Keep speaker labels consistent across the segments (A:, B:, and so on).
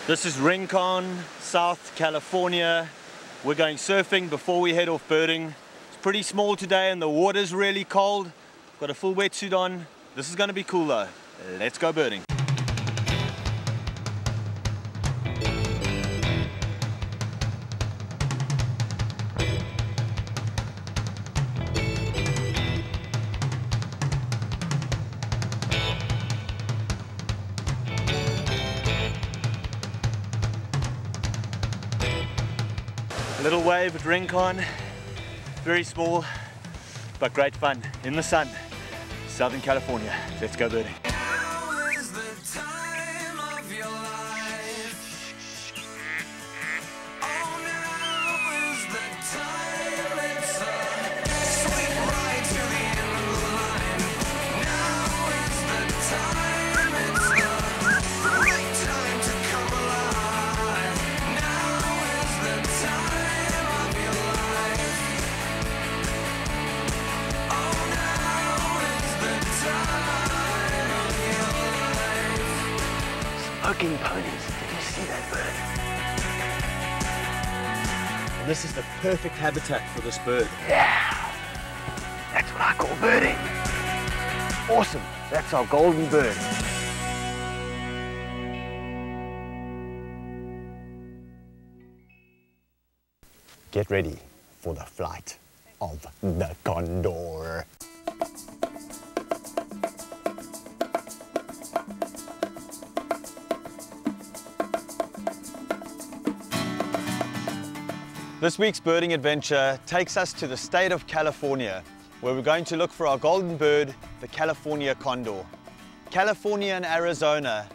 A: This is Rincon, South California. We're going surfing before we head off birding. It's pretty small today and the water's really cold. Got a full wetsuit on. This is gonna be cool though. Let's go birding. A little wave at Rincon, very small, but great fun in the sun. Southern California, let's go birding.
B: Now is the time of your life. Oh, now is the time. It's a sweet ride to the end of the line. Now is the time. It's the right time to come alive. Now is the time of your life. Oh, now is the time of your life.
C: Smoking ponies. Did you see that bird?
A: And this is the perfect habitat for this bird.
C: Yeah. That's what I call birding. Awesome. That's our golden bird.
D: Get ready for the flight of the Condor.
A: This week's birding adventure takes us to the state of California, where we're going to look for our golden bird, the California condor. California and Arizona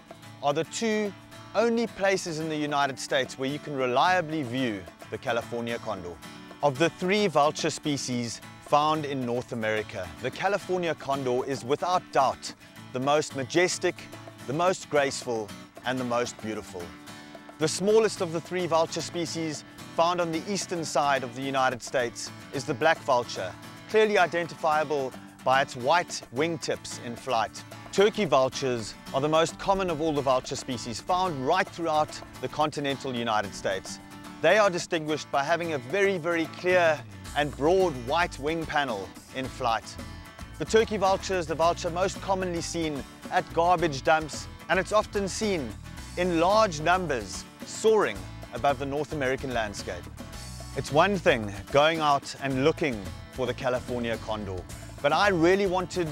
A: are the two only places in the United States where you can reliably view the California condor. Of the 3 vulture species found in North America, the California condor is without doubt the most majestic, the most graceful, and the most beautiful. The smallest of the 3 vulture species found on the eastern side of the United States is the black vulture, clearly identifiable by its white wingtips in flight. Turkey vultures are the most common of all the vulture species found right throughout the continental United States. They are distinguished by having a very, very clear and broad white wing panel in flight. The turkey vulture is the vulture most commonly seen at garbage dumps, and it's often seen in large numbers soaring above the North American landscape. It's one thing going out and looking for the California condor, but I really wanted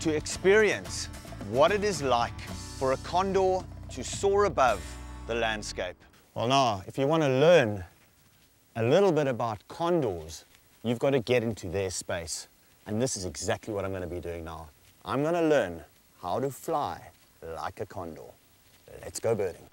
A: to experience what it is like for a condor to soar above the landscape.
D: Well now, if you want to learn a little bit about condors, you've got to get into their space. And this is exactly what I'm going to be doing now. I'm going to learn how to fly like a condor. Let's go birding.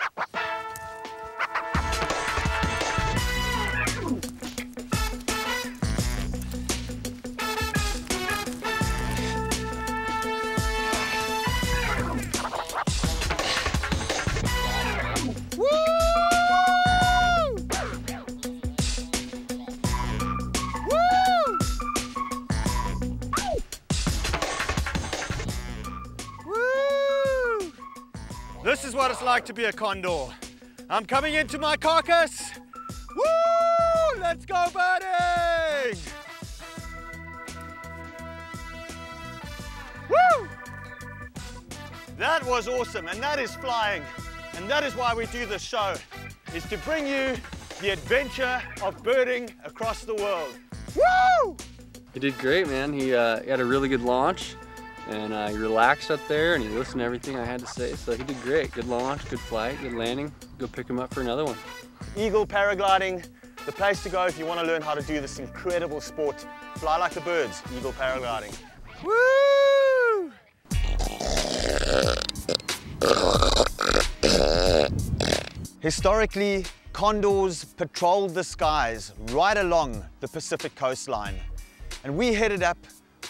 A: This is what it's like to be a condor. I'm coming into my carcass. Woo! Let's go birding! Woo! That was awesome, and that is flying. And that is why we do this show, is to bring you the adventure of birding across the world. Woo!
E: He did great, man. He had a really good launch, and he relaxed up there, and he listened to everything I had to say. So he did great. Good launch, good flight, good landing. Go pick him up for another one.
A: Eagle paragliding, the place to go if you want to learn how to do this incredible sport. Fly like the birds, eagle paragliding. Woo! Historically, condors patrolled the skies right along the Pacific coastline. And we headed up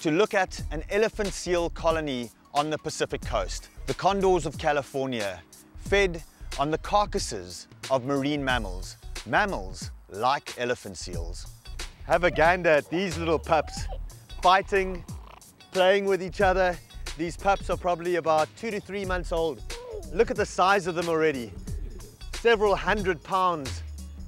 A: to look at an elephant seal colony on the Pacific coast. The condors of California fed on the carcasses of marine mammals, mammals like elephant seals. Have a gander at these little pups, fighting, playing with each other. These pups are probably about 2 to 3 months old. Look at the size of them already. several hundred pounds.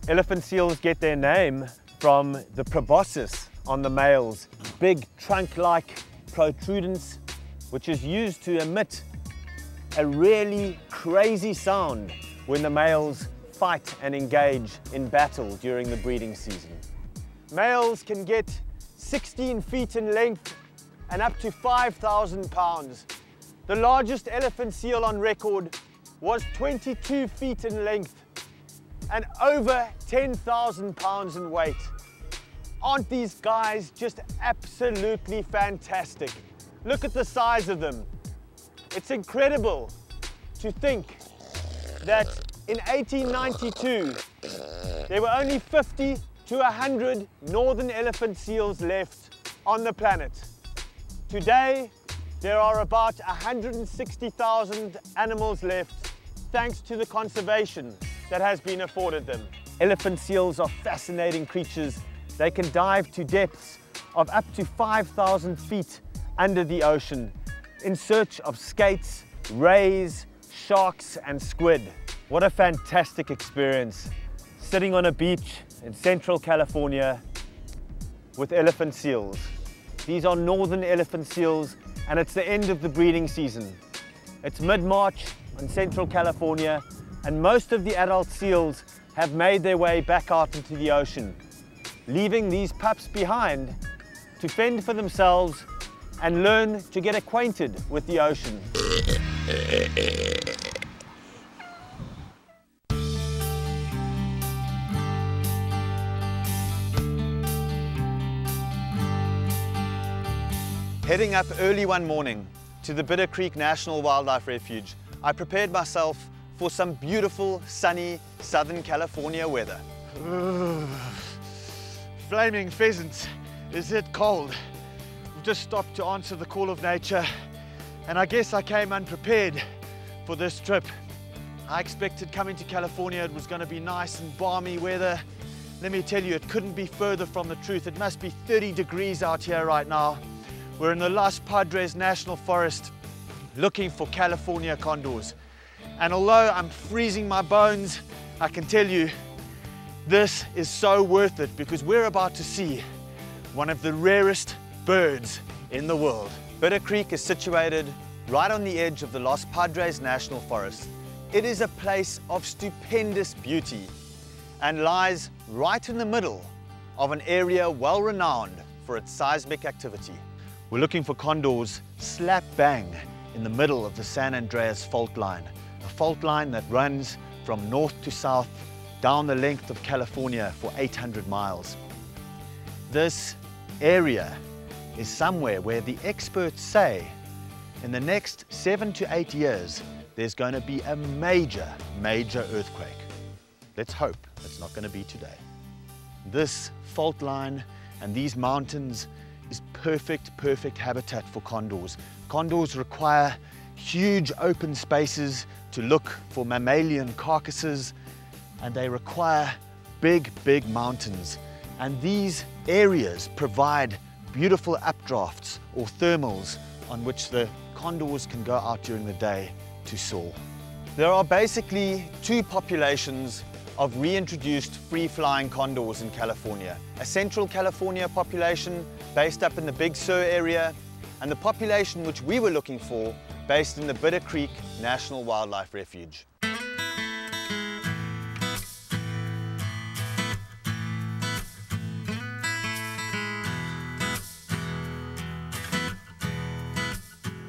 A: Elephant seals get their name from the proboscis on the males, big trunk-like protrudence, which is used to emit a really crazy sound when the males fight and engage in battle during the breeding season. Males can get 16 feet in length and up to 5,000 pounds. The largest elephant seal on record was 22 feet in length and over 10,000 pounds in weight. Aren't these guys just absolutely fantastic? Look at the size of them. It's incredible to think that in 1892, there were only 50 to 100 northern elephant seals left on the planet. Today, there are about 160,000 animals left thanks to the conservation that has been afforded them. Elephant seals are fascinating creatures. They can dive to depths of up to 5,000 feet under the ocean in search of skates, rays, sharks and squid. What a fantastic experience, sitting on a beach in Central California with elephant seals. These are northern elephant seals and it's the end of the breeding season. It's mid-March in Central California and most of the adult seals have made their way back out into the ocean, leaving these pups behind to fend for themselves and learn to get acquainted with the ocean. Heading up early one morning to the Bitter Creek National Wildlife Refuge, I prepared myself for some beautiful, sunny Southern California weather. Flaming pheasants, is it cold? We've just stopped to answer the call of nature, and I guess I came unprepared for this trip. I expected coming to California it was going to be nice and balmy weather. Let me tell you, it couldn't be further from the truth. It must be 30 degrees out here right now. We're in the Los Padres National Forest looking for California condors. And although I'm freezing my bones, I can tell you this is so worth it because we're about to see one of the rarest birds in the world. Bitter Creek is situated right on the edge of the Los Padres National Forest. It is a place of stupendous beauty and lies right in the middle of an area well renowned for its seismic activity. We're looking for condors slap bang in the middle of the San Andreas fault line, a fault line that runs from north to south down the length of California for 800 miles. This area is somewhere where the experts say in the next 7 to 8 years there's going to be a major earthquake. Let's hope it's not going to be today. This fault line and these mountains is perfect habitat for condors. Condors require huge open spaces to look for mammalian carcasses, and they require big mountains. And these areas provide beautiful updrafts or thermals on which the condors can go out during the day to soar. There are basically two populations of reintroduced free-flying condors in California. A Central California population based up in the Big Sur area, and the population which we were looking for based in the Bitter Creek National Wildlife Refuge.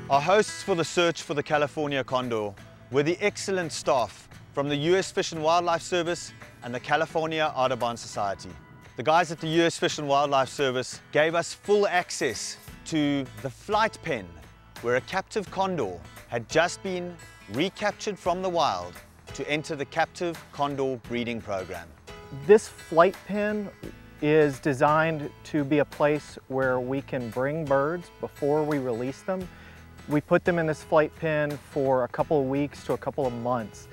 A: Our hosts for the search for the California condor were the excellent staff from the US Fish and Wildlife Service and the California Audubon Society. The guys at the US Fish and Wildlife Service gave us full access to the flight pen where a captive condor had just been recaptured from the wild to enter the captive condor breeding program.
F: This flight pen is designed to be a place where we can bring birds before we release them. We put them in this flight pen for a couple of weeks to a couple of months.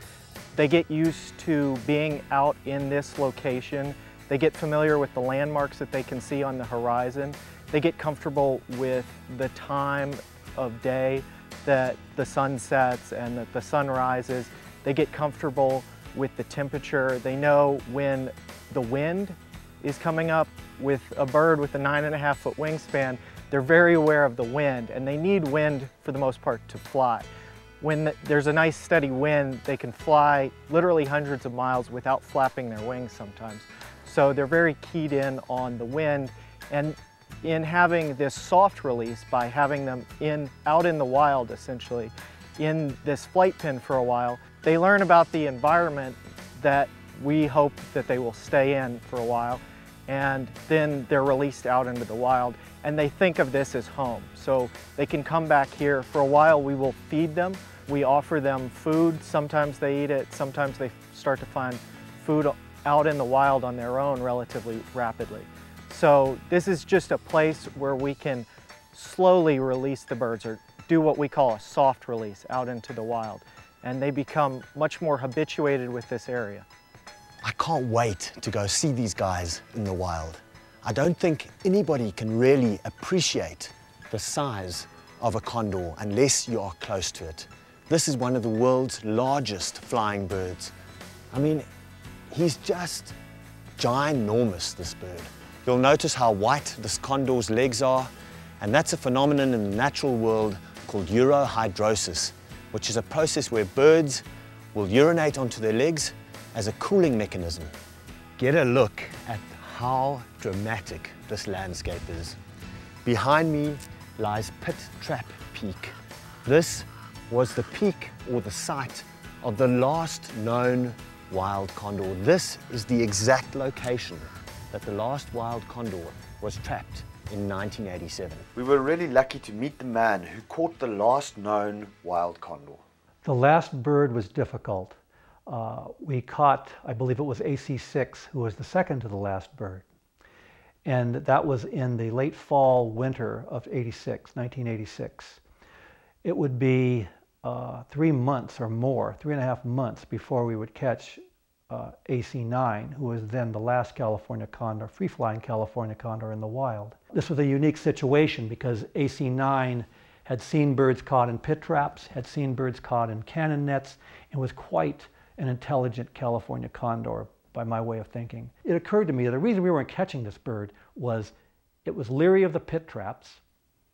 F: They get used to being out in this location. They get familiar with the landmarks that they can see on the horizon. They get comfortable with the time of day that the sun sets and that the sun rises. They get comfortable with the temperature. They know when the wind is coming up. With a bird with a 9.5-foot wingspan, they're very aware of the wind, and they need wind for the most part to fly. When there's a nice steady wind, they can fly literally hundreds of miles without flapping their wings sometimes. So they're very keyed in on the wind, and in having this soft release, by having them out in the wild essentially, in this flight pen for a while, they learn about the environment that we hope that they will stay in for a while, and then they're released out into the wild, and they think of this as home. So they can come back here. For a while we will feed them. We offer them food. Sometimes they eat it, sometimes they start to find food out in the wild on their own relatively rapidly. So this is just a place where we can slowly release the birds, or do what we call a soft release out into the wild, and they become much more habituated with this area.
D: I can't wait to go see these guys in the wild. I don't think anybody can really appreciate the size of a condor unless you are close to it. This is one of the world's largest flying birds. I mean, he's just ginormous, this bird. You'll notice how white this condor's legs are, and that's a phenomenon in the natural world called urohydrosis, which is a process where birds will urinate onto their legs as a cooling mechanism. Get a look at how dramatic this landscape is. Behind me lies Pit Trap Peak. This was the peak, or the site, of the last known wild condor. This is the exact location that the last wild condor was trapped in 1987.
C: We were really lucky to meet the man who caught the last known wild condor.
G: The last bird was difficult. We caught, I believe it was AC6, who was the second to the last bird. And that was in the late fall, winter of 1986. It would be 3 months or more, 3.5 months before we would catch AC9, who was then the last California condor, free-flying California condor in the wild. This was a unique situation because AC9 had seen birds caught in pit traps, had seen birds caught in cannon nets, and was quite an intelligent California condor by my way of thinking. It occurred to me that the reason we weren't catching this bird was it was leery of the pit traps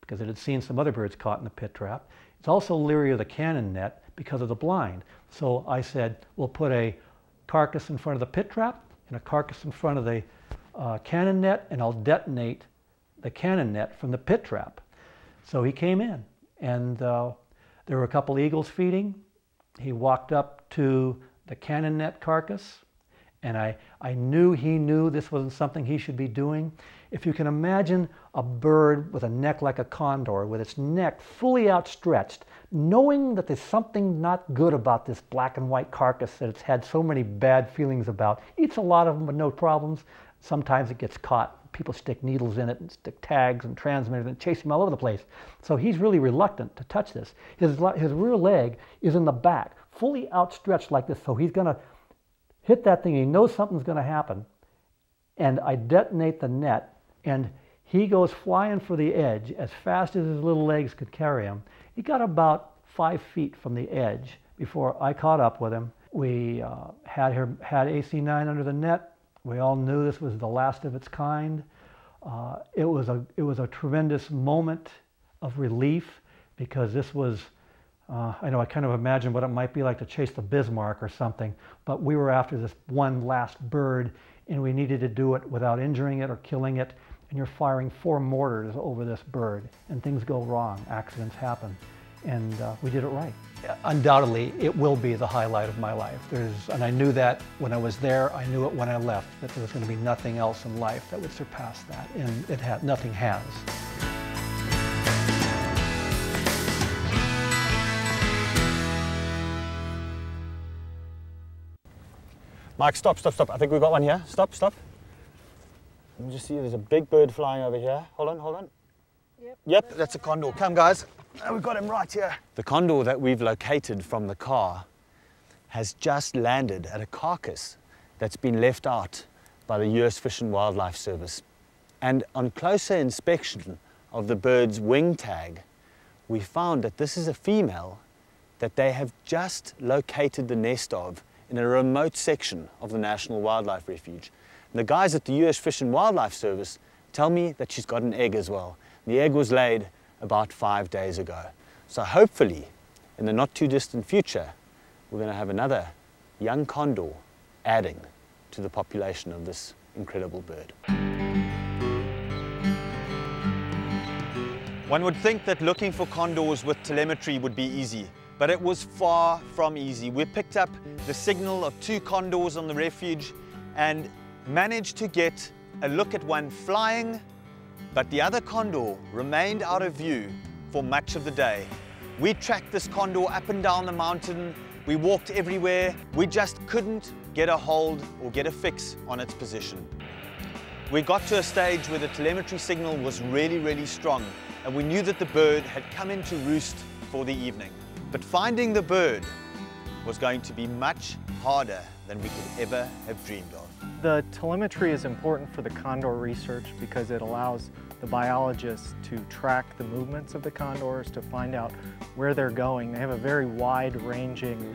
G: because it had seen some other birds caught in the pit trap. It's also leery of the cannon net because of the blind. So I said, we'll put a carcass in front of the pit trap and a carcass in front of the cannon net, and I'll detonate the cannon net from the pit trap. So he came in, and there were a couple eagles feeding. He walked up to the cannon net carcass, and I knew he knew this wasn't something he should be doing. If you can imagine a bird with a neck like a condor, with its neck fully outstretched, knowing that there's something not good about this black and white carcass that it's had so many bad feelings about, eats a lot of them with no problems. Sometimes it gets caught. People stick needles in it and stick tags and transmitters and chase him all over the place. So he's really reluctant to touch this. His rear leg is in the back, fully outstretched like this, so he's going to hit that thing. He knows something's going to happen. And I detonate the net, and he goes flying for the edge as fast as his little legs could carry him. He got about 5 feet from the edge before I caught up with him. We had AC9 under the net. We all knew this was the last of its kind. It was a tremendous moment of relief because this was, I know I kind of imagine what it might be like to chase the Bismarck or something, but we were after this one last bird, and we needed to do it without injuring it or killing it. And you're firing 4 mortars over this bird, and things go wrong, accidents happen, and we did it right. Undoubtedly, it will be the highlight of my life. And I knew that when I was there, I knew it when I left, that there was going to be nothing else in life that would surpass that, and nothing has.
D: Mike, stop. I think we've got one here. Stop. Let me just see, there's a big bird flying over here. Hold on. Yep, that's a condor. Come, guys. Oh, we've got him right here. The condor that we've located from the car has just landed at a carcass that's been left out by the US Fish and Wildlife Service. And on closer inspection of the bird's wing tag, we found that this is a female that they have just located the nest of in a remote section of the National Wildlife Refuge. And the guys at the US Fish and Wildlife Service tell me that she's got an egg as well. The egg was laid about 5 days ago. So hopefully, in the not too distant future, we're going to have another young condor adding to the population of this incredible bird.
A: One would think that looking for condors with telemetry would be easy, but it was far from easy. We picked up the signal of 2 condors on the refuge and managed to get a look at one flying, but the other condor remained out of view for much of the day. We tracked this condor up and down the mountain, we walked everywhere, we just couldn't get a hold or get a fix on its position. We got to a stage where the telemetry signal was really strong, and we knew that the bird had come into roost for the evening. But finding the bird was going to be much harder than we could ever have dreamed of.
F: The telemetry is important for the condor research because it allows the biologists to track the movements of the condors, to find out where they're going. They have a very wide-ranging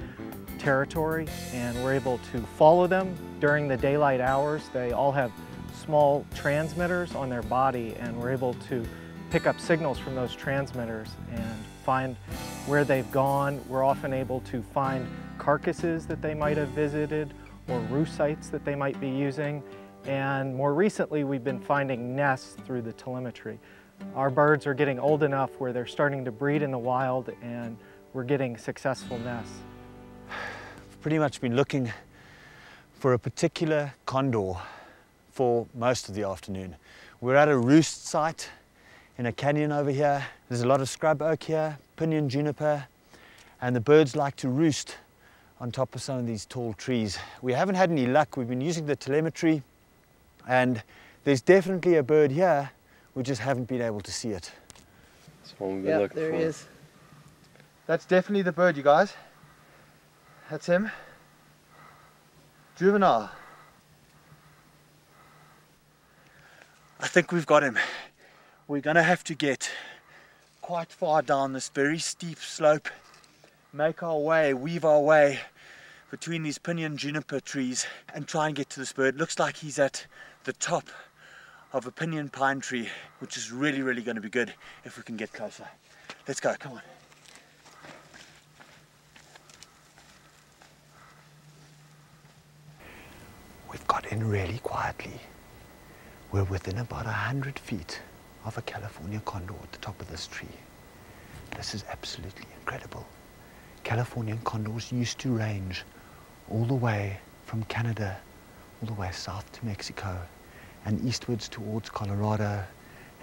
F: territory, and we're able to follow them during the daylight hours. They all have small transmitters on their body, and we're able to pick up signals from those transmitters and find where they've gone. We're often able to find carcasses that they might have visited or roost sites that they might be using. And more recently, we've been finding nests through the telemetry. Our birds are getting old enough where they're starting to breed in the wild, and we're getting successful nests.
D: I've pretty much been looking for a particular condor for most of the afternoon. We're at a roost site in a canyon over here. There's a lot of scrub oak here, pinyon juniper, and the birds like to roost on top of some of these tall trees. We haven't had any luck. We've been using the telemetry, and there's definitely a bird here. We just haven't been able to see it.
E: That's what we've been looking for.
C: There he is.
A: That's definitely the bird, you guys. That's him. Juvenile. I think we've got him. We're going to have to get quite far down this very steep slope, make our way, weave our way between these pinyon juniper trees and try and get to this bird. Looks like he's at the top of a pinyon pine tree, which is really going to be good if we can get closer. Let's go, come on.
D: We've got in really quietly. We're within about 100 feet of a California condor at the top of this tree. This is absolutely incredible. Californian condors used to range all the way from Canada, all the way south to Mexico, and eastwards towards Colorado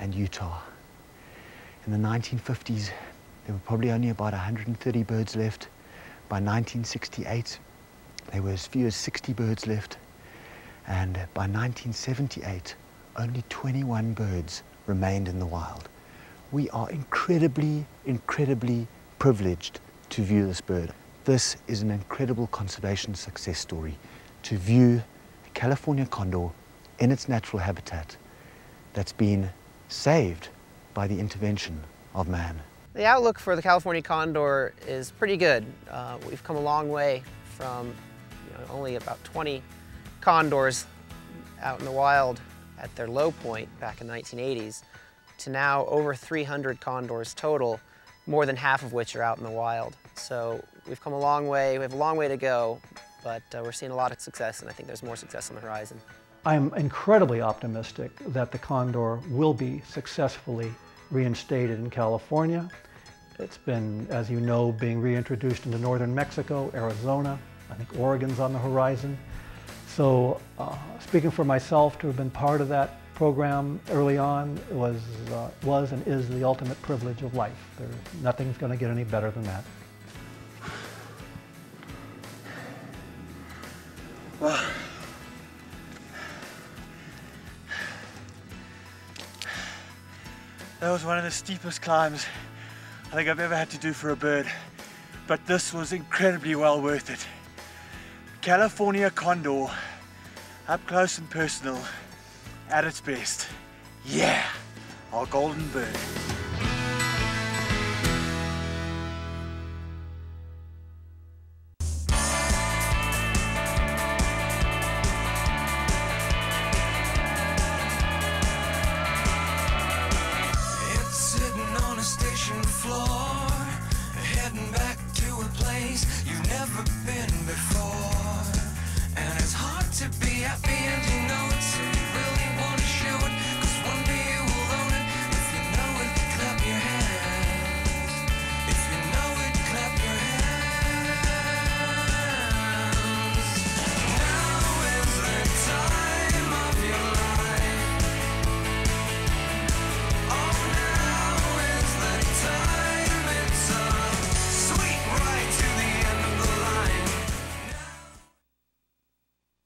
D: and Utah. In the 1950s, there were probably only about 130 birds left. By 1968, there were as few as 60 birds left. And by 1978, only 21 birds remained in the wild. We are incredibly privileged to view this bird. This is an incredible conservation success story, to view the California condor in its natural habitat that's been saved by the intervention of man.
C: The outlook for the California condor is pretty good. We've come a long way from only about 20 condors out in the wild at their low point back in the 1980s to now over 300 condors total, more than half of which are out in the wild. So we've come a long way. We have a long way to go, but we're seeing a lot of success, and I think there's more success on the horizon.
G: I'm incredibly optimistic that the condor will be successfully reinstated in California. It's been, as you know, being reintroduced into northern Mexico, Arizona. I think Oregon's on the horizon. So speaking for myself, to have been part of that program early on was and is the ultimate privilege of life. Nothing's going to get any better than that.
A: Well, that was one of the steepest climbs I think I've ever had to do for a bird, but this was incredibly well worth it. California condor, up close and personal, at its best. Yeah, our golden bird.
B: place you've never been before. And it's hard to be happy and you know it too.